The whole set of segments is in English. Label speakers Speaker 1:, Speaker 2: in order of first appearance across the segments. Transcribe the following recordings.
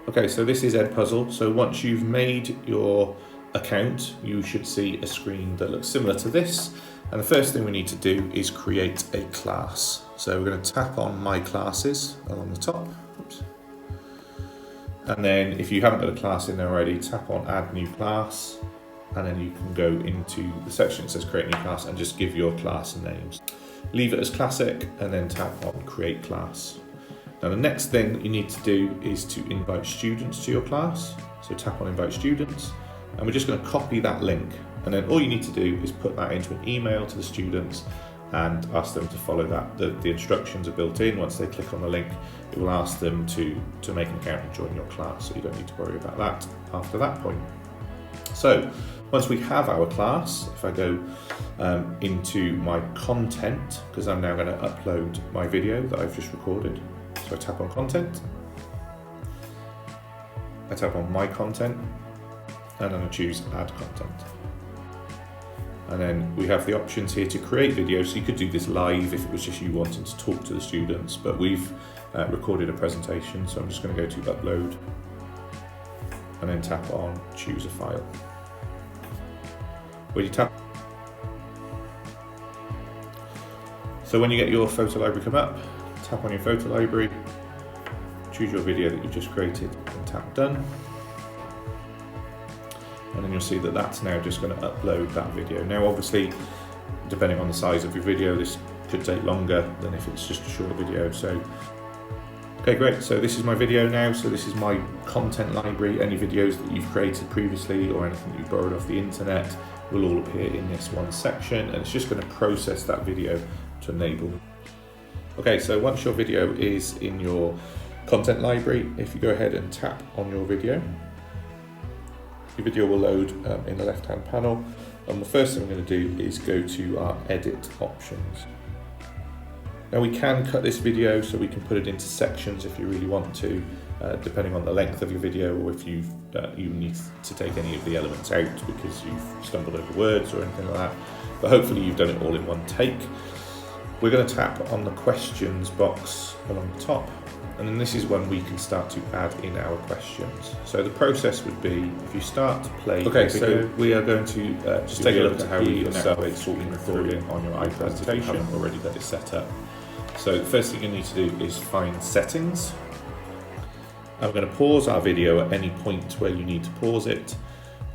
Speaker 1: Okay, so this is EdPuzzle. So once you've made your account, you should see a screen that looks similar to this. And the first thing we need to do is create a class. So we're going to tap on My Classes along the top. Oops. And then if you haven't got a class in there already, tap on Add New Class. And then you can go into the section that says Create New Class and just give your class names. Leave it as classic and then tap on Create Class. Now the next thing you need to do is to invite students to your class. So tap on Invite Students, and we're just going to copy that link. And then all you need to do is put that into an email to the students and ask them to follow that. The instructions are built in. Once they click on the link, it will ask them to make an account and join your class. So you don't need to worry about that after that point. So once we have our class, if I go into my content, because I'm now going to upload my video that I've just recorded. So I tap on Content, I tap on My Content, and then I choose Add Content. And then we have the options here to create videos. So you could do this live if it was just you wanting to talk to the students, but we've recorded a presentation. So I'm just going to go to Upload, and then tap on Choose a File. When you tap, so when you get your photo library come up, tap on your photo library, choose your video that you've just created and tap Done. And then you'll see that that's now just going to upload that video. Now obviously, depending on the size of your video, this could take longer than if it's just a short video. So, okay, great. So this is my video now. So this is my content library. Any videos that you've created previously or anything that you've borrowed off the internet will all appear in this one section, and it's just going to process that video to enable. Okay, so once your video is in your content library, if you go ahead and tap on your video will load in the left-hand panel. And the first thing we're going to do is go to our edit options. Now we can cut this video, so we can put it into sections if you really want to, depending on the length of your video, or if you need to take any of the elements out because you've stumbled over words or anything like that. But hopefully you've done it all in one take. We're going to tap on the questions box along the top, and then this is when we can start to add in our questions. So the process would be, if you start to play video, so we are going to just take a look at how you start talking recording on your iPad if you haven't already got it set up. So the first thing you need to do is find Settings. I'm going to pause our video at any point where you need to pause it,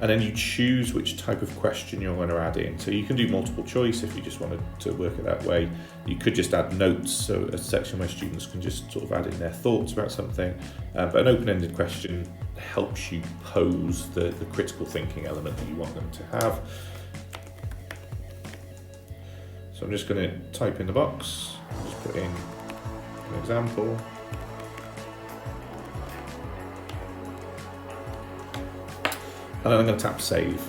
Speaker 1: and then you choose which type of question you're going to add in. So you can do multiple choice if you just wanted to work it that way. You could just add notes, so a section where students can just sort of add in their thoughts about something. But an open-ended question helps you pose the critical thinking element that you want them to have. So I'm just going to type in the box, just put in an example. And then I'm going to tap Save.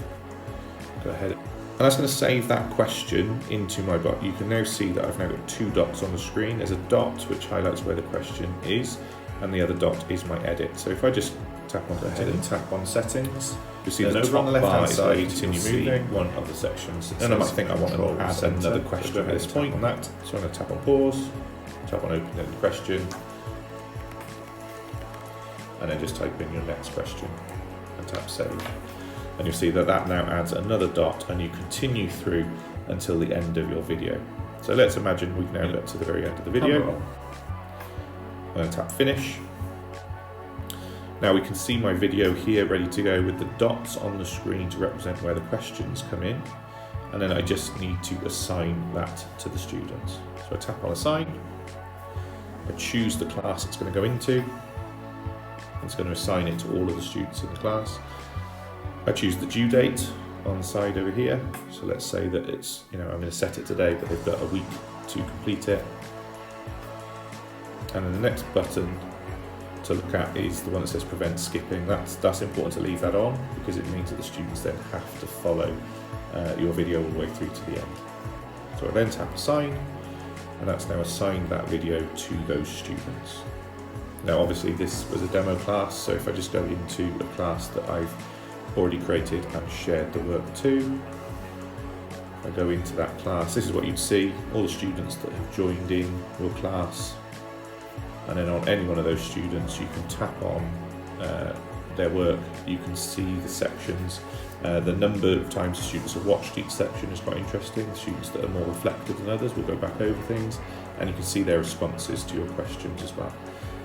Speaker 1: Go ahead. And that's going to save that question into my bot. You can now see that I've now got two dots on the screen. There's a dot which highlights where the question is, and the other dot is my edit. So if I just tap on and tap on Settings, you'll see that over on the left-hand side, continue moving, one of the sections. And I might think I want to add another question at this point on that. So I'm going to tap on Pause, tap on Open-ended question, and then just type in your next question. And tap Save, and you'll see that that now adds another dot, and you continue through until the end of your video. So let's imagine we've now got to the very end of the video. I'm going to tap Finish. Now we can see my video here ready to go with the dots on the screen to represent where the questions come in, and then I just need to assign that to the students. So I tap on Assign, I choose the class it's going to go into. It's going to assign it to all of the students in the class. I choose the due date on the side over here. So let's say that it's, I'm going to set it today, but they've got a week to complete it. And then the next button to look at is the one that says Prevent Skipping. That's important to leave that on, because it means that the students then have to follow your video all the way through to the end. So I then tap Assign, and that's now assigned that video to those students. Now obviously this was a demo class, so if I just go into a class that I've already created and shared the work to, if I go into that class, this is what you'd see, all the students that have joined in your class, and then on any one of those students you can tap on their work, you can see the sections. The number of times the students have watched each section is quite interesting. The students that are more reflective than others will go back over things, and you can see their responses to your questions as well.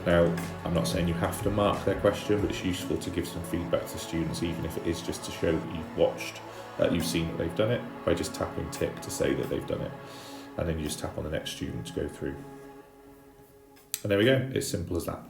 Speaker 1: Now, I'm not saying you have to mark their question, but it's useful to give some feedback to students, even if it is just to show that you've watched, you've seen that they've done it, by just tapping tick to say that they've done it. And then you just tap on the next student to go through. And there we go, it's simple as that.